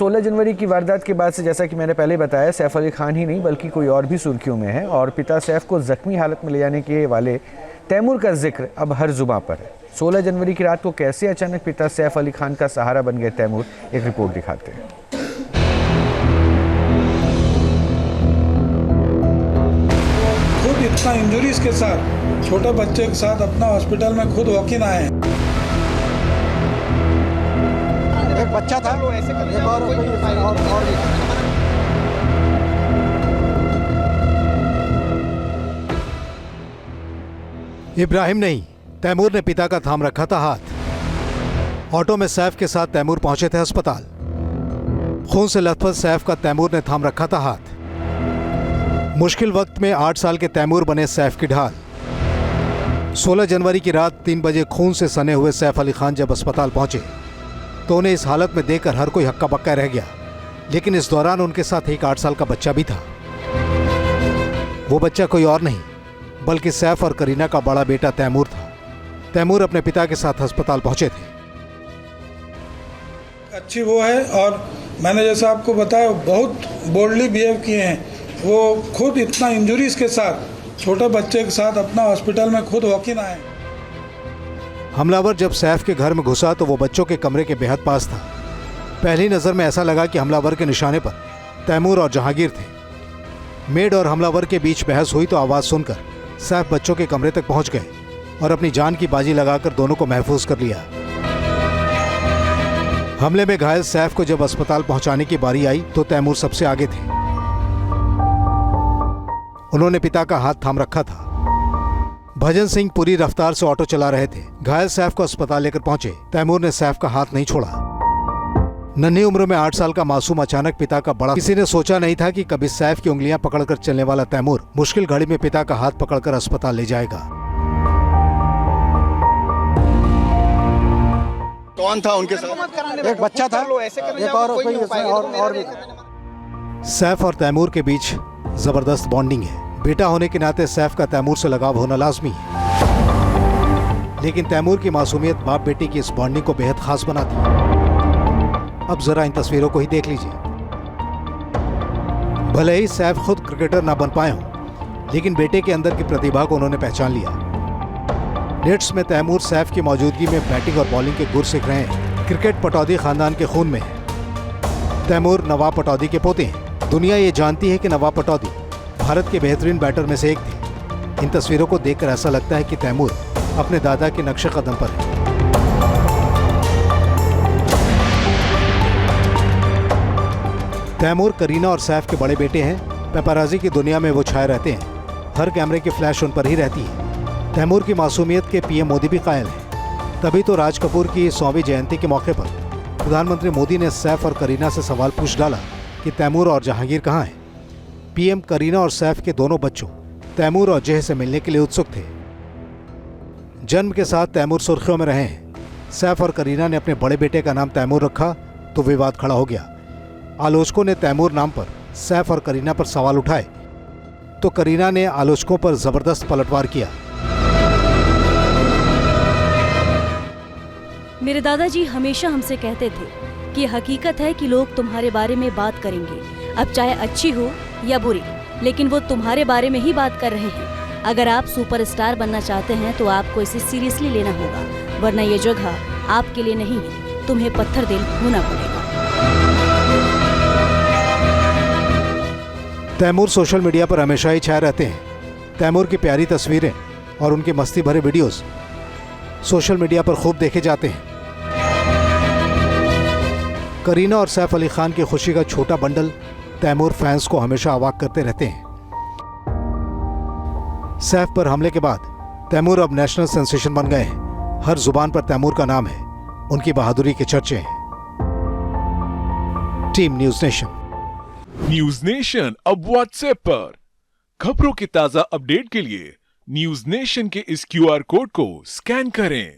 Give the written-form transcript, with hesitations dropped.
16 जनवरी की वारदात के बाद से जैसा कि मैंने पहले बताया, सैफ अली खान ही नहीं बल्कि कोई और भी सुर्खियों में है और पिता सैफ को जख्मी हालत में ले जाने के वाले तैमूर का जिक्र अब हर जुबां पर है। 16 जनवरी की रात को कैसे अचानक पिता सैफ अली खान का सहारा बन गए तैमूर, एक रिपोर्ट दिखाते हैं। खुद इतना इंजरीज के साथ, छोटे बच्चे के साथ अपना हॉस्पिटल में खुद वॉकिन आए हैं। एक बच्चा था, एक और इब्राहिम नहीं, तैमूर ने पिता का थाम रखा था हाथ। ऑटो में सैफ के साथ तैमूर पहुंचे थे अस्पताल। खून से लथपथ सैफ का तैमूर ने थाम रखा था हाथ। मुश्किल वक्त में 8 साल के तैमूर बने सैफ की ढाल। 16 जनवरी की रात 3 बजे खून से सने हुए सैफ अली खान जब अस्पताल पहुंचे तो उन्हें इस हालत में देखकर हर कोई हक्का बक्का रह गया, लेकिन इस दौरान उनके साथ एक 8 साल का बच्चा भी था। वो बच्चा कोई और नहीं बल्कि सैफ और करीना का बड़ा बेटा तैमूर था। तैमूर अपने पिता के साथ अस्पताल पहुंचे थे। अच्छी वो है और मैंने जैसा आपको बताया बहुत बोल्डली बिहेव किए हैं। वो खुद इतना इंजरीज के साथ, छोटे बच्चे के साथ अपना हॉस्पिटल में खुद वॉकिन आए। हमलावर जब सैफ के घर में घुसा तो वो बच्चों के कमरे के बेहद पास था। पहली नजर में ऐसा लगा कि हमलावर के निशाने पर तैमूर और जहांगीर थे। मेड और हमलावर के बीच बहस हुई तो आवाज सुनकर सैफ बच्चों के कमरे तक पहुंच गए और अपनी जान की बाजी लगाकर दोनों को महफूज कर लिया। हमले में घायल सैफ को जब अस्पताल पहुंचाने की बारी आई तो तैमूर सबसे आगे थे। उन्होंने पिता का हाथ थाम रखा था। भजन सिंह पूरी रफ्तार से ऑटो चला रहे थे। घायल सैफ को अस्पताल लेकर पहुंचे। तैमूर ने सैफ का हाथ नहीं छोड़ा। नन्ही उम्र में 8 साल का मासूम अचानक पिता का बड़ा, किसी ने सोचा नहीं था कि कभी सैफ की उंगलियां पकड़कर चलने वाला तैमूर मुश्किल घड़ी में पिता का हाथ पकड़कर अस्पताल ले जाएगा। कौन था उनके साथ? एक बच्चा था, एक और भी। सैफ और तैमूर के बीच जबरदस्त बॉन्डिंग है। बेटा होने के नाते सैफ का तैमूर से लगाव होना लाजमी है, लेकिन तैमूर की मासूमियत बाप बेटी की इस बॉन्डिंग को बेहद खास बनाती है। अब जरा इन तस्वीरों को ही देख लीजिए। भले ही सैफ खुद क्रिकेटर ना बन पाए हों, लेकिन बेटे के अंदर की प्रतिभा को उन्होंने पहचान लिया। नेट्स में तैमूर सैफ की मौजूदगी में बैटिंग और बॉलिंग के गुर सीख रहे हैं। क्रिकेट पटौदी खानदान के खून में है। तैमूर नवाब पटौदी के पोते हैं। दुनिया ये जानती है कि नवाब पटौदी भारत के बेहतरीन बैटर में से एक थे। इन तस्वीरों को देखकर ऐसा लगता है कि तैमूर अपने दादा के नक्शे कदम पर है। तैमूर करीना और सैफ के बड़े बेटे हैं। पेपराजी की दुनिया में वो छाए रहते हैं। हर कैमरे की फ्लैश उन पर ही रहती है। तैमूर की मासूमियत के पीएम मोदी भी कायल हैं। तभी तो राज कपूर की 100वीं जयंती के मौके पर प्रधानमंत्री मोदी ने सैफ और करीना से सवाल पूछ डाला कि तैमूर और जहांगीर कहाँ हैं। पीएम करीना और सैफ के दोनों बच्चों तैमूर और जय से मिलने के लिए उत्सुक थे। जन्म के साथ तैमूर सुर्खियों में रहे हैं। सैफ और करीना ने अपने बड़े बेटे का नाम तैमूर रखा तो विवाद खड़ा हो गया। आलोचकों ने तैमूर नाम पर सैफ और करीना पर सवाल उठाए तो करीना ने आलोचकों पर जबरदस्त पलटवार किया। मेरे दादाजी हमेशा हमसे कहते थे कि हकीकत है कि लोग तुम्हारे बारे में बात करेंगे, अब चाहे अच्छी हो या बुरी, लेकिन वो तुम्हारे बारे में ही बात कर रहे हैं। अगर आप सुपरस्टार बनना चाहते हैं तो आपको इसे सीरियसली लेना होगा, वरना ये जगह आपके लिए नहीं है। तुम्हें पत्थर दिल होना पड़ेगा। तैमूर सोशल मीडिया पर हमेशा ही छाए रहते हैं। तैमूर की प्यारी तस्वीरें और उनके मस्ती भरे वीडियोस सोशल मीडिया पर खूब देखे जाते हैं। करीना और सैफ अली खान की खुशी का छोटा बंडल तैमूर फैंस को हमेशा अवाक करते रहते हैं। सैफ पर हमले के बाद तैमूर अब नेशनल सेंसेशन बन गए हैं। हर जुबान पर तैमूर का नाम है। उनकी बहादुरी के चर्चे हैं। Team news nation. News nation अब व्हाट्सएप पर खबरों की ताजा अपडेट के लिए न्यूज नेशन के इस QR कोड को स्कैन करें।